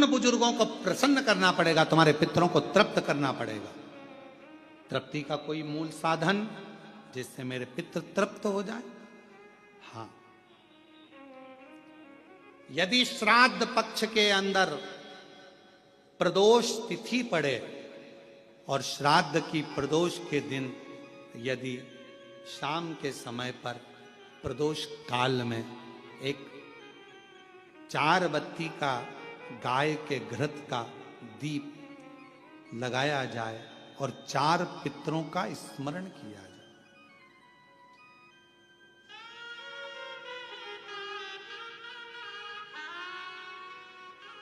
उन बुजुर्गों को प्रसन्न करना पड़ेगा, तुम्हारे पितरों को तृप्त करना पड़ेगा। तृप्ति का कोई मूल साधन जिससे मेरे पितृ तृप्त हो जाए। हाँ, यदि श्राद्ध पक्ष के अंदर प्रदोष तिथि पड़े और श्राद्ध की प्रदोष के दिन यदि शाम के समय पर प्रदोष काल में एक 4 बत्ती का गाय के घृत का दीप लगाया जाए और 4 पितरों का स्मरण किया जाए।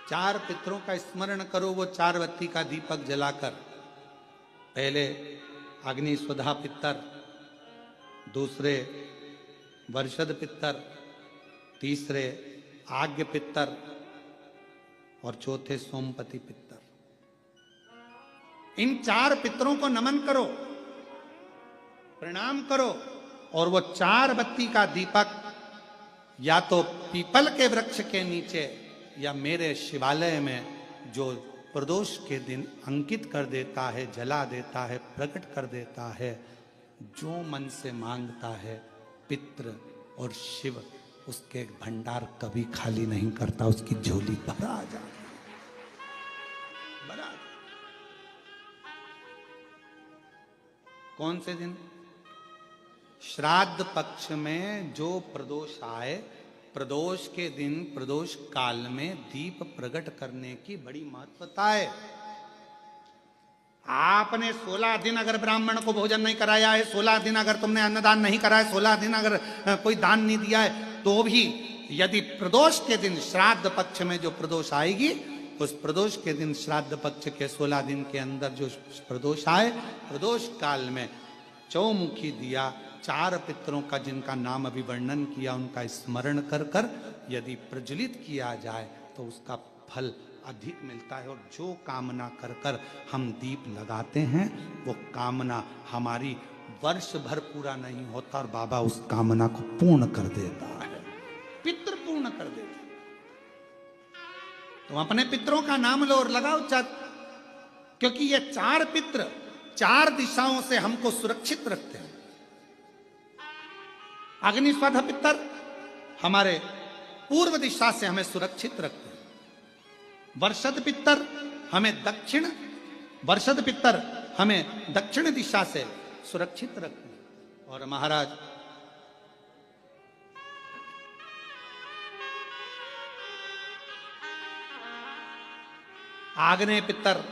चार पितरों का स्मरण करो, वो 4 बत्ती का दीपक जलाकर। पहले अग्नि स्वधा पितर, दूसरे वर्षद पितर, तीसरे आज्ञ पितर और चौथे सोमपति पितर। इन 4 पितरों को नमन करो, प्रणाम करो और वो 4 बत्ती का दीपक या तो पीपल के वृक्ष के नीचे या मेरे शिवालय में जो प्रदोष के दिन अंकित कर देता है, जला देता है, प्रकट कर देता है। जो मन से मांगता है पितृ और शिव उसके भंडार कभी खाली नहीं करता, उसकी झोली भरा आ जाती है, भरा। कौन से दिन? श्राद्ध पक्ष में जो प्रदोष आए, प्रदोष के दिन प्रदोष काल में दीप प्रकट करने की बड़ी महत्वता है। आपने 16 दिन अगर ब्राह्मण को भोजन नहीं कराया है, 16 दिन अगर तुमने अन्नदान नहीं करा है, 16 दिन अगर कोई दान नहीं दिया है, तो भी यदि प्रदोष के दिन श्राद्ध पक्ष में जो प्रदोष आएगी, उस प्रदोष के दिन श्राद्ध पक्ष के 16 दिन के अंदर जो प्रदोष आए, प्रदोष काल में चौमुखी दिया 4 पितरों का जिनका नाम अभी वर्णन किया उनका स्मरण कर कर यदि प्रज्वलित किया जाए तो उसका फल अधिक मिलता है। और जो कामना कर कर हम दीप लगाते हैं वो कामना हमारी वर्ष भर पूरा नहीं होता और बाबा उस कामना को पूर्ण कर देता है, पितृ पूर्ण कर देता है। तो अपने पितरों का नाम लो और लगाओ, क्योंकि ये 4 पितृ 4 दिशाओं से हमको सुरक्षित रखते हैं। अग्निस्वध पितर हमारे पूर्व दिशा से हमें सुरक्षित रखते हैं। वर्षद पितर हमें दक्षिण दिशा से सुरक्षित रखते हैं। और महाराज आग्नेय पितर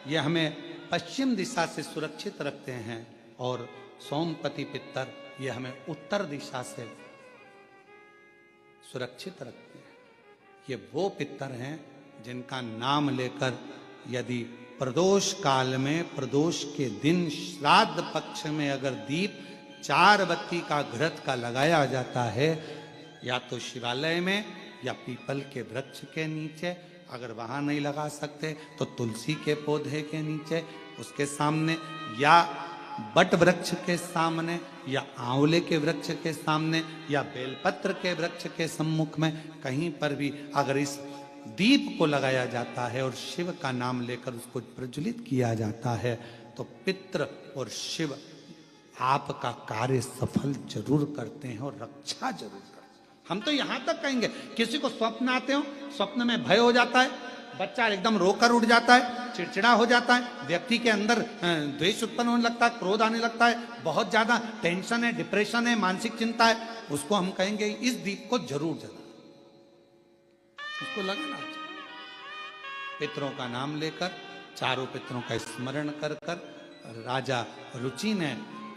ये हमें पश्चिम दिशा से सुरक्षित रखते हैं और सोमपति पितर ये हमें उत्तर दिशा से सुरक्षित रखते हैं। ये वो पितर हैं जिनका नाम लेकर यदि प्रदोष काल में प्रदोष के दिन श्राद्ध पक्ष में अगर दीप 4 बत्ती का घृत का लगाया जाता है, या तो शिवालय में या पीपल के वृक्ष के नीचे, अगर वहां नहीं लगा सकते तो तुलसी के पौधे के नीचे उसके सामने, या बट वृक्ष के सामने, या आंवले के वृक्ष के सामने, या बेलपत्र के वृक्ष के सम्मुख में, कहीं पर भी अगर इस दीप को लगाया जाता है और शिव का नाम लेकर उसको प्रज्वलित किया जाता है तो पितृ और शिव आपका कार्य सफल जरूर करते हैं और रक्षा जरूर करते हैं। हम तो यहां तक कहेंगे, किसी को स्वप्न आते हो, स्वप्न में भय हो जाता है, बच्चा एकदम रोकर उठ जाता है, चिड़चिड़ा हो जाता है, व्यक्ति के अंदर द्वेष उत्पन्न होने लगता है, क्रोध आने लगता है, बहुत ज्यादा टेंशन है, डिप्रेशन है, मानसिक चिंता है, उसको हम कहेंगे इस दीप को जरूर जला, उसको लगाना चाहिए। पितरों का नाम लेकर, 4 पितरों का स्मरण कर कर राजा रुचि ने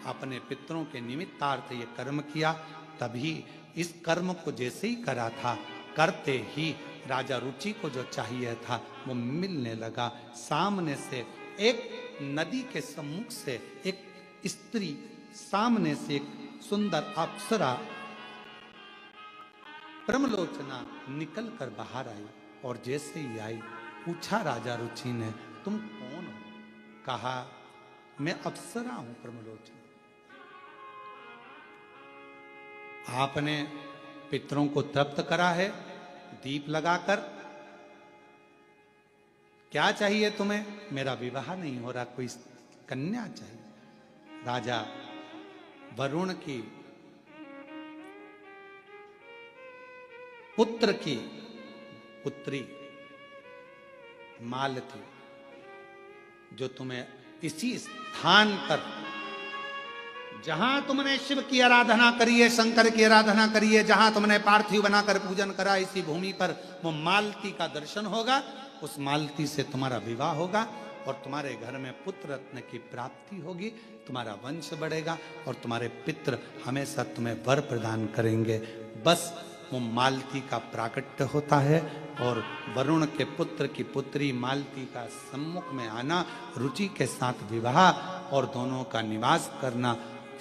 अपने पितरों के निमित्तार्थ ये कर्म किया। तभी इस कर्म को जैसे ही करा था, करते ही राजा रुचि को जो चाहिए था वो मिलने लगा। सामने से एक नदी के सम्मुख से एक स्त्री, सामने से एक सुंदर अप्सरा ब्रह्मलोचना निकल कर बाहर आई और जैसे ही आई पूछा राजा रुचि ने, तुम कौन हो? कहा, मैं अप्सरा हूं ब्रह्मलोचना। आपने पितरों को तृप्त करा है दीप लगाकर, क्या चाहिए तुम्हें? मेरा विवाह नहीं हो रहा, कोई कन्या चाहिए। राजा वरुण की पुत्र की पुत्री मालती, जो तुम्हें इसी स्थान पर, जहां तुमने शिव की आराधना करी है, शंकर की आराधना करी है, जहां तुमने पार्थिव बनाकर पूजन करा, इसी भूमि पर वो मालती का दर्शन होगा। उस मालती से तुम्हारा विवाह होगा और तुम्हारे घर में पुत्र रत्न की प्राप्ति होगी, तुम्हारा वंश बढ़ेगा और तुम्हारे पितृ हमेशा तुम्हें वर प्रदान करेंगे। बस वो मालती का प्राकट्य होता है और वरुण के पुत्र की पुत्री मालती का सम्मुख में आना, रुचि के साथ विवाह और दोनों का निवास करना।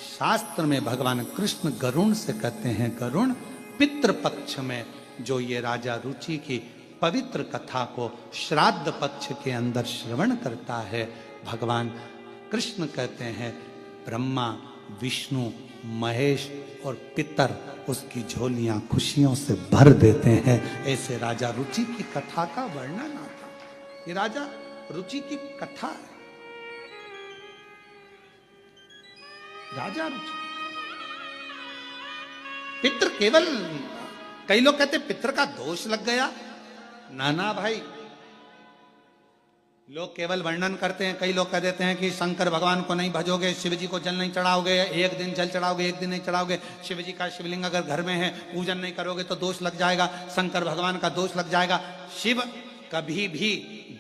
शास्त्र में भगवान कृष्ण गरुण से कहते हैं, गरुण पितृपक्ष में जो ये राजा रुचि की पवित्र कथा को श्राद्ध पक्ष के अंदर श्रवण करता है, भगवान कृष्ण कहते हैं ब्रह्मा विष्णु महेश और पितर उसकी झोलियां खुशियों से भर देते हैं। ऐसे राजा रुचि की कथा का वर्णन आता है। ये राजा रुचि की कथा है। राजा रुचि पितृ केवल, कई लोग कहते पितृ का दोष लग गया। नाना भाई, लोग केवल वर्णन करते हैं। कई लोग कह देते हैं कि शंकर भगवान को नहीं भजोगे, शिव जी को जल नहीं चढ़ाओगे, एक दिन जल चढ़ाओगे एक दिन नहीं चढ़ाओगे, शिव जी का शिवलिंग अगर घर में है पूजन नहीं करोगे तो दोष लग जाएगा, शंकर भगवान का दोष लग जाएगा। शिव कभी भी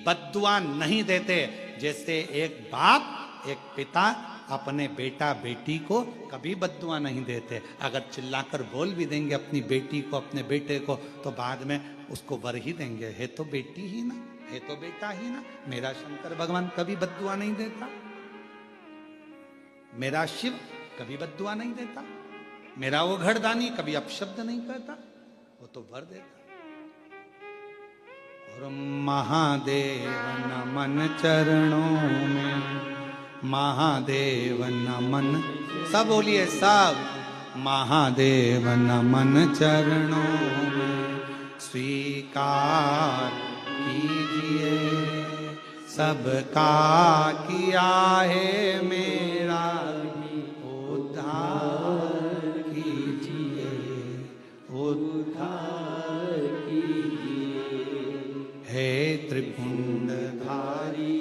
बद्दुआ नहीं देते। जैसे एक बाप एक पिता अपने बेटा बेटी को कभी बद्दुआ नहीं देते। अगर चिल्लाकर बोल भी देंगे अपनी बेटी को अपने बेटे को तो बाद में उसको वर ही देंगे, है तो बेटी ही ना, है तो बेटा ही ना। मेरा शंकर भगवान कभी बद्दुआ नहीं देता, मेरा शिव कभी बद्दुआ नहीं देता, मेरा वो घड़दानी कभी अपशब्द नहीं कहता, वो तो वर देता। और महादेव नमन चरणों में, महादेव नमन, सब बोलिए सब, महादेव नमन चरणों में स्वीकार कीजिए, सबका किया है मेरा उद्धार कीजिए, उद्धार कीजिए। हे त्रिपुंडधारी,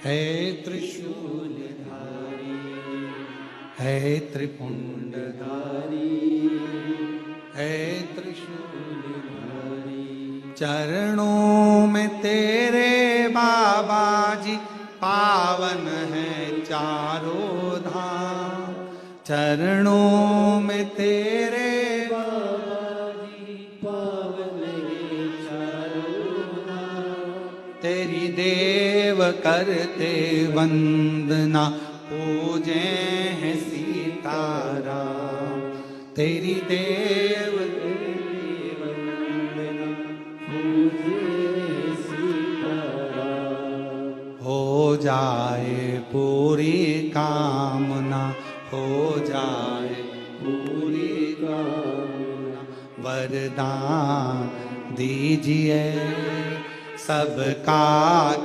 हे त्रिशूलधारी, हे त्रिपुंडधारी, हे त्रिशूलधारी। चरणों में तेरे बाबा जी पावन है चारों धाम, चरणों में तेरे बाबा जी पावन है चारों धाम। तेरी देव करते वंदना पूजे हैं सीताराम, तेरी देव वंदना पूजे सीताराम। हो जाए पूरी कामना, हो जाए पूरी कामना, वरदान दीजिए, सबका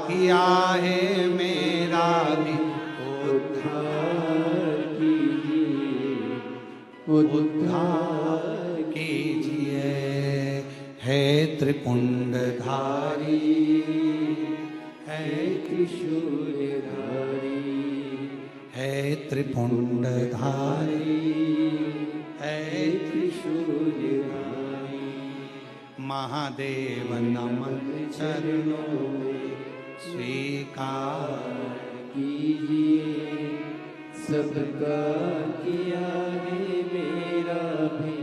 किया है मेरा भी उद्धार कीजिए, उद्धार कीजिए। हे त्रिपुंडधारी, हे त्रिशूलधारी, हे त्रिपुंडधारी, हे त्रिशूलधारी। महादेव नमन चरणों में स्वीकार कीजिए, सबका किया है मेरा भी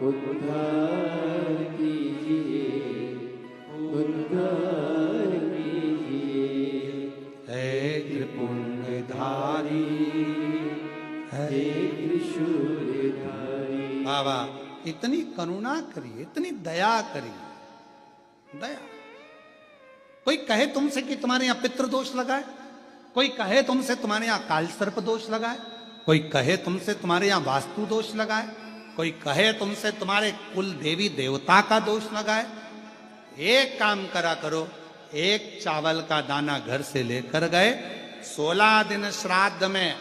उद्धार कीजिए, उद्धार कीजिए। हे त्रिपुंडधारी, हे त्रिशूलधारी। बाबा इतनी करुणा करिए, इतनी दया करिए, दया। कोई कहे तुमसे कि तुम्हारे यहां पितृदोष लगा है, कोई कहे तुमसे तुम्हारे यहां काल सर्प दोष लगा है, कोई कहे तुमसे तुम्हारे यहां वास्तु दोष लगा है, कोई कहे तुमसे तुम्हारे कुल देवी देवता का दोष लगा है। एक काम करा करो, एक चावल का दाना घर से लेकर गए। 16 दिन श्राद्ध में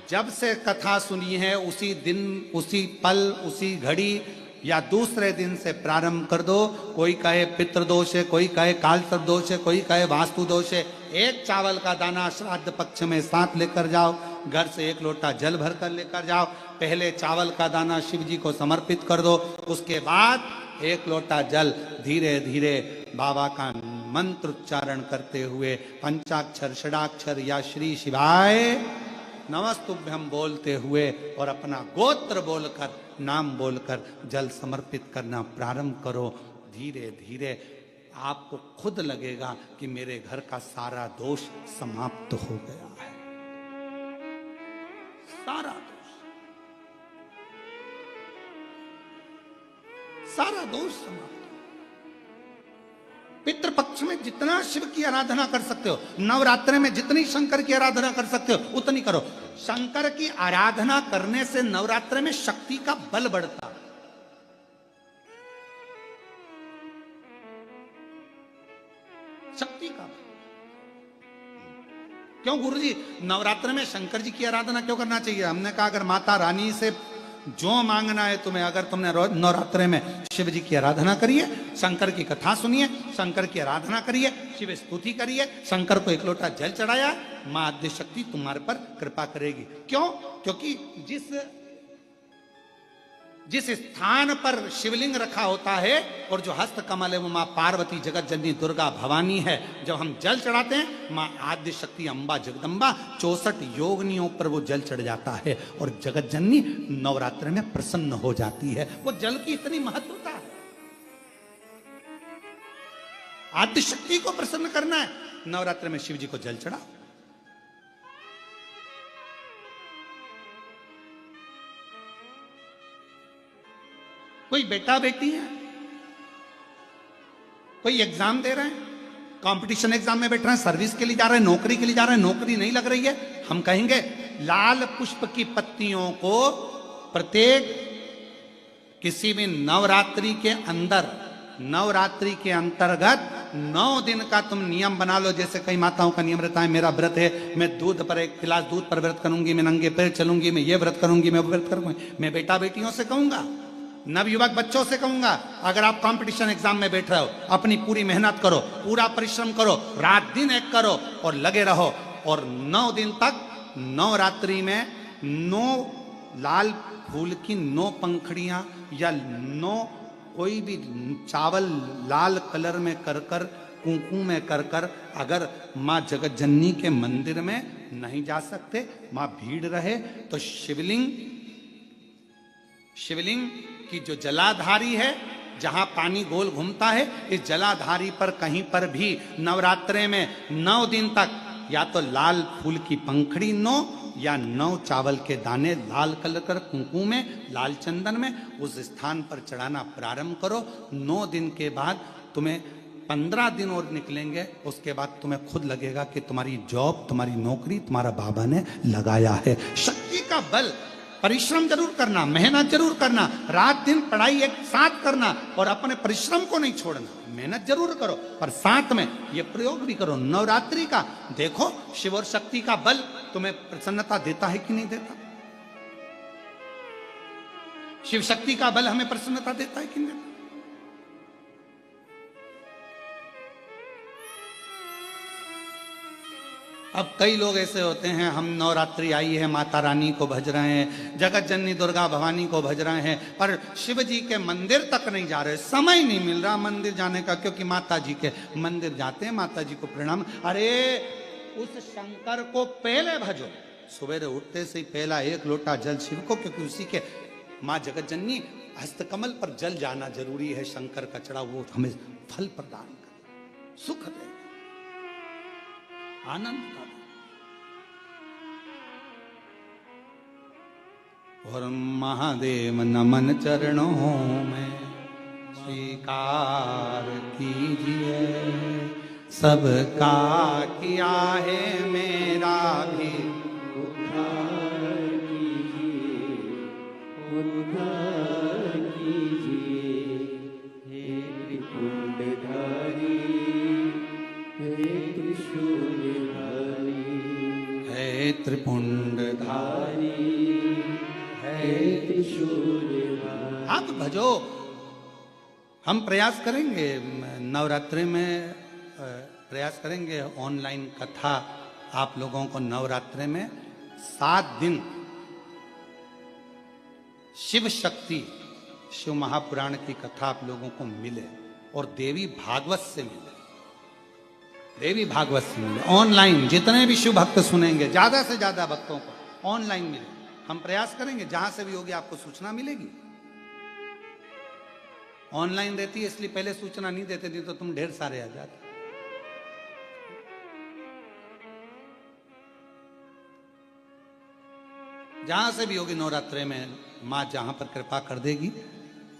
जब से कथा सुनी है उसी दिन, उसी पल, उसी घड़ी या दूसरे दिन से प्रारंभ कर दो। कोई कहे पितृदोष है, कोई कहे कालसर्प दोष है, कोई कहे वास्तु दोष है। एक चावल का दाना श्राद्ध पक्ष में साथ लेकर जाओ, घर से एक लोटा जल भर कर लेकर जाओ। पहले चावल का दाना शिव जी को समर्पित कर दो, उसके बाद एक लोटा जल धीरे धीरे बाबा का मंत्र उच्चारण करते हुए पंचाक्षर, षडाक्षर या श्री शिवाय नमस्तुभ्यम बोलते हुए और अपना गोत्र बोलकर, नाम बोलकर जल समर्पित करना प्रारंभ करो। धीरे धीरे आपको खुद लगेगा कि मेरे घर का सारा दोष समाप्त हो गया है। सारा दोष समाप्त। पितृपक्ष में जितना शिव की आराधना कर सकते हो, नवरात्रि में जितनी शंकर की आराधना कर सकते हो उतनी करो। शंकर की आराधना करने से नवरात्रि में शक्ति का बल बढ़ता है। शक्ति का बल। क्यों गुरुजी नवरात्रि में शंकर जी की आराधना क्यों करना चाहिए? हमने कहा अगर माता रानी से जो मांगना है तुम्हें, अगर तुमने नवरात्रि में शिव जी की आराधना करिए, शंकर की कथा सुनिए, शंकर की आराधना करिए, शिव स्तुति करिए, शंकर को एक लोटा जल चढ़ाया, मां आद्य शक्ति तुम्हारे पर कृपा करेगी। क्यों? क्योंकि जिस स्थान पर शिवलिंग रखा होता है और जो हस्त कमल है वो मां पार्वती, जगत जननी दुर्गा भवानी है। जब हम जल चढ़ाते हैं मां आद्य शक्ति अम्बा जगदम्बा 64 योगिनियों पर वो जल चढ़ जाता है और जगत जननी नवरात्र में प्रसन्न हो जाती है। वो जल की इतनी महत्वता है। आद्य शक्ति को प्रसन्न करना है, नवरात्र में शिव जी को जल चढ़ाओ। कोई बेटा बेटी है, कोई एग्जाम दे रहे हैं, कंपटीशन एग्जाम में बैठ रहे हैं, सर्विस के लिए जा रहे हैं, नौकरी के लिए जा रहे हैं, नौकरी नहीं लग रही है, हम कहेंगे लाल पुष्प की पत्तियों को प्रत्येक किसी भी नवरात्रि के अंदर, नवरात्रि के अंतर्गत 9 दिन का तुम नियम बना लो। जैसे कई माताओं का नियम रहता है, मेरा व्रत है, मैं दूध पर, एक गिलास दूध पर व्रत करूंगी, मैं नंगे पैर चलूंगी, मैं ये व्रत करूंगी, मैं वो व्रत करूंगी। मैं बेटा बेटियों से कहूंगा, नवयुवक बच्चों से कहूंगा, अगर आप कंपटीशन एग्जाम में बैठ रहे हो, अपनी पूरी मेहनत करो, पूरा परिश्रम करो, रात दिन एक करो और लगे रहो। और 9 दिन तक नवरात्रि में 9 लाल फूल की 9 पंखड़ियां या 9 कोई भी चावल लाल कलर में कर कर, कुंकू में कर कर, अगर माँ जगत जननी के मंदिर में नहीं जा सकते, माँ भीड़ रहे तो शिवलिंग की जो जलाधारी है, जहां पानी गोल घूमता है, इस जलाधारी पर कहीं पर भी नवरात्रे में 9 दिन तक या तो लाल फूल की पंखड़ी 9 या 9 चावल के दाने लाल कलर कर कुंकू में, लाल चंदन में उस स्थान पर चढ़ाना प्रारंभ करो। 9 दिन के बाद तुम्हें 15 दिन और निकलेंगे, उसके बाद तुम्हें खुद लगेगा कि तुम्हारी जॉब, तुम्हारी नौकरी तुम्हारा बाबा ने लगाया है। शक्ति का बल। परिश्रम जरूर करना, मेहनत जरूर करना, रात दिन पढ़ाई एक साथ करना और अपने परिश्रम को नहीं छोड़ना। मेहनत जरूर करो पर साथ में ये प्रयोग भी करो नवरात्रि का। देखो शिव और शक्ति का बल तुम्हें प्रसन्नता देता है कि नहीं देता। शिव शक्ति का बल हमें प्रसन्नता देता है कि नहीं देता। अब कई लोग ऐसे होते हैं, हम नवरात्रि आई है, माता रानी को भज रहे हैं, जगत जननी दुर्गा भवानी को भज रहे हैं, पर शिव जी के मंदिर तक नहीं जा रहे, समय नहीं मिल रहा मंदिर जाने का, क्योंकि माता जी के मंदिर जाते हैं, माता जी को प्रणाम। अरे उस शंकर को पहले भजो, सवेरे उठते से ही पहला एक लोटा जल शिव को, क्योंकि उसी के माँ जगत जननी हस्तकमल पर जल जाना जरूरी है। शंकर का चढ़ा वो हमें फल प्रदान करे, सुख दे, आनंद का। और महादेव नमन चरणों में स्वीकार कीजिए, सबका किया है मेरा भी उद्धार कीजिए, उद्धार कीजिए। हे त्रिपुंडधारी त्रिपुंडधारी है आप भजो। हम प्रयास करेंगे नवरात्रि में, प्रयास करेंगे ऑनलाइन कथा आप लोगों को नवरात्रि में 7 दिन शिव शक्ति, शिव महापुराण की कथा आप लोगों को मिले और देवी भागवत से मिले, देवी भागवत से मिले ऑनलाइन। जितने भी शिव भक्त सुनेंगे, ज्यादा से ज्यादा भक्तों को ऑनलाइन मिले। हम प्रयास करेंगे जहां से भी होगी आपको सूचना मिलेगी। ऑनलाइन रहती है इसलिए पहले सूचना नहीं देते थे, तो तुम ढेर सारे आ जाते। जहां से भी होगी नवरात्रि में मां जहां पर कृपा कर देगी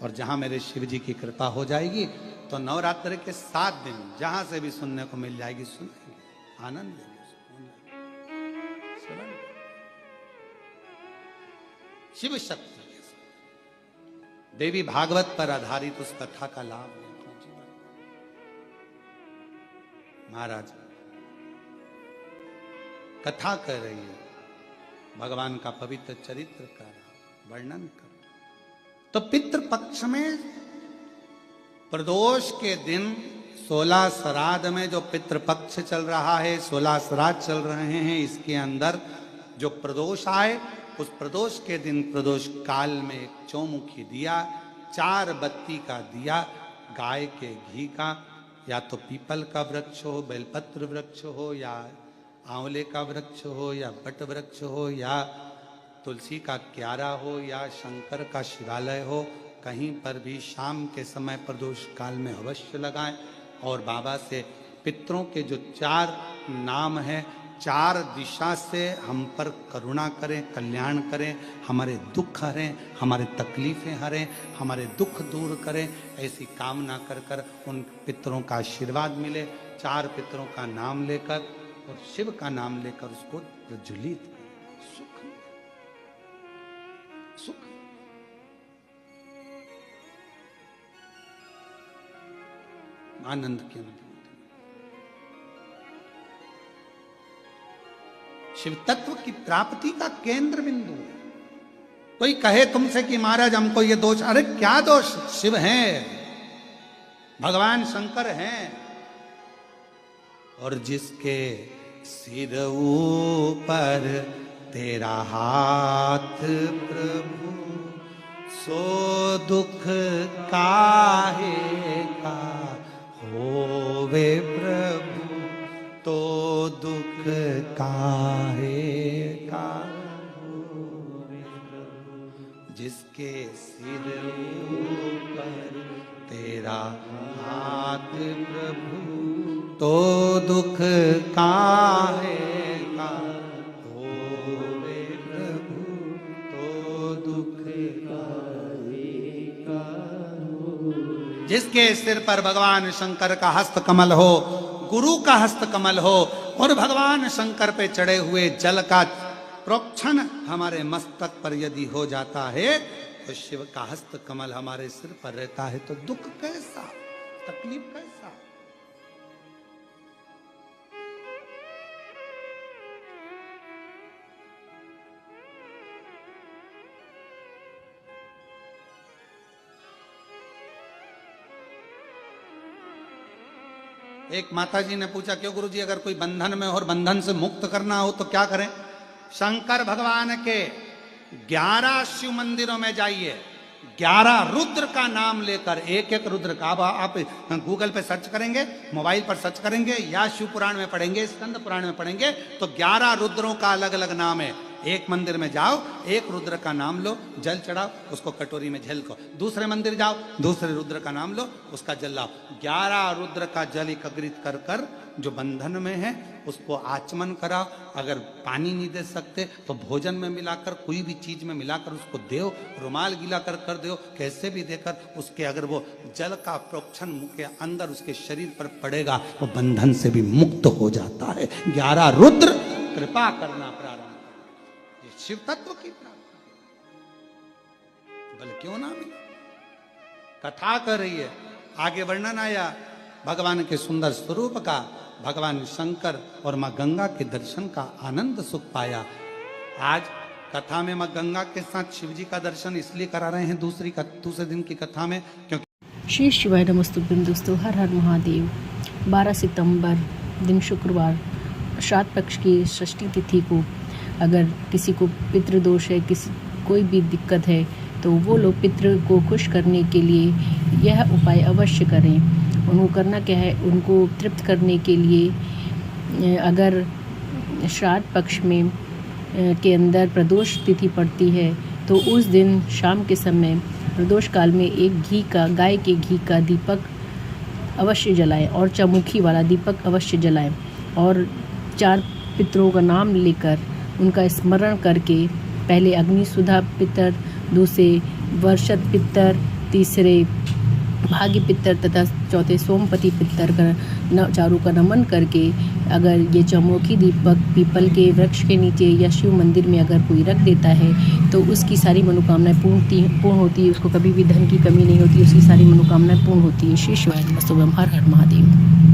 और जहां मेरे शिव जी की कृपा हो जाएगी, तो नवरात्रि के 7 दिन जहां से भी सुनने को मिल जाएगी, सुनेंगे, आनंद लेंगे। शिव शक्ति देवी भागवत पर आधारित उस कथा का लाभ लें अपने जीवन। महाराज कथा कर रही है, भगवान का पवित्र चरित्र का वर्णन कर। तो पितृपक्ष में प्रदोष के दिन 16 श्राद्ध में जो पितृपक्ष चल रहा है, 16 श्राद्ध चल रहे हैं, इसके अंदर जो प्रदोष आए, उस प्रदोष के दिन प्रदोष काल में एक चौमुखी दिया, 4 बत्ती का दिया, गाय के घी का, या तो पीपल का वृक्ष हो, बेलपत्र वृक्ष हो, या आंवले का वृक्ष हो, या बट वृक्ष हो, या तुलसी का क्यारा हो, या शंकर का शिवालय हो, कहीं पर भी शाम के समय प्रदोष काल में अवश्य लगाएं। और बाबा से पितरों के जो 4 नाम हैं, 4 दिशा से हम पर करुणा करें, कल्याण करें, हमारे दुख हरें, हमारे तकलीफें हरें, हमारे दुख दूर करें, ऐसी कामना कर कर उन पितरों का आशीर्वाद मिले। 4 पितरों का नाम लेकर और शिव का नाम लेकर उसको प्रज्वलित करें। सुख सुख आनंद की अनुभूति। शिव तत्व की प्राप्ति का केंद्र बिंदु है। कोई कहे तुमसे कि महाराज हमको ये दोष, अरे क्या दोष, शिव हैं, भगवान शंकर हैं। और जिसके सिर ऊपर तेरा हाथ प्रभु, सो दुख काहे का होवे प्रभु, तो दुख काहे का होवे प्रभु। जिसके सिर ऊपर तेरा हाथ प्रभु, तो दुख काहे का होवे प्रभु, तो दुख काहे का होवे। जिसके सिर पर भगवान शंकर का हस्त कमल हो, गुरु का हस्त कमल हो, और भगवान शंकर पे चढ़े हुए जल का प्रोक्षण हमारे मस्तक पर यदि हो जाता है, तो शिव का हस्त कमल हमारे सिर पर रहता है, तो दुख कैसा, तकलीफ कैसा। एक माताजी ने पूछा, क्यों गुरुजी, अगर कोई बंधन में हो और बंधन से मुक्त करना हो तो क्या करें? शंकर भगवान के 11 शिव मंदिरों में जाइए, 11 रुद्र का नाम लेकर, एक एक रुद्र का, आप गूगल पे सर्च करेंगे, मोबाइल पर सर्च करेंगे, या शिव पुराण में पढ़ेंगे, स्कंद पुराण में पढ़ेंगे, तो 11 रुद्रों का अलग अलग नाम है। एक मंदिर में जाओ, एक रुद्र का नाम लो, जल चढ़ाओ, उसको कटोरी में झलको। दूसरे मंदिर जाओ, दूसरे रुद्र का नाम लो, उसका जल लाओ। 11 रुद्र का जल एकत्रित कर कर जो बंधन में है उसको आचमन कराओ। अगर पानी नहीं दे सकते तो भोजन में मिलाकर, कोई भी चीज में मिलाकर उसको दो, रुमाल गीला कर दो, कैसे भी देकर उसके, अगर वो जल का प्रोक्षण मुंह के अंदर उसके शरीर पर पड़ेगा, वो बंधन से भी मुक्त हो जाता है। 11 रुद्र कृपा करना प्रारंभ, शिव तत्व की प्राप्ति, भले क्यों ना मिले। कथा कर रही है, आगे वर्णन आया भगवान के सुंदर स्वरूप का, भगवान शंकर और माँ गंगा के दर्शन का आनंद सुख पाया। आज कथा में माँ गंगा के साथ शिव जी का दर्शन इसलिए करा रहे हैं दूसरे दिन की कथा में, क्योंकि श्री शिवाय नमस्तुभ्यं दोस्तों, हर हर महादेव। 12 सितंबर दिन शुक्रवार श्राद्ध पक्ष की षष्ठी तिथि को अगर किसी को पितृदोष है, कोई भी दिक्कत है, तो वो लोग पितृ को खुश करने के लिए यह उपाय अवश्य करें। उनको करना क्या है, उनको तृप्त करने के लिए अगर श्राद्ध पक्ष में के अंदर प्रदोष तिथि पड़ती है तो उस दिन शाम के समय प्रदोष काल में एक गाय के घी का दीपक अवश्य जलाएं और चौमुखी वाला दीपक अवश्य जलाएं और 4 पितरों का नाम लेकर उनका स्मरण करके पहले अग्निसुधा पितर, दूसरे वर्षत पितर, तीसरे भाग्य पितर तथा चौथे सोमपति पितर का चारों का नमन करके अगर ये चौमुखी दीपक पीपल के वृक्ष के नीचे या शिव मंदिर में अगर कोई रख देता है तो उसकी सारी मनोकामनाएं पूर्ण होती है। उसको कभी भी धन की कमी नहीं होती, उसकी सारी मनोकामनाएं पूर्ण होती है। श्री शिवाय नमस्तुभ्यं, हर हर महादेव।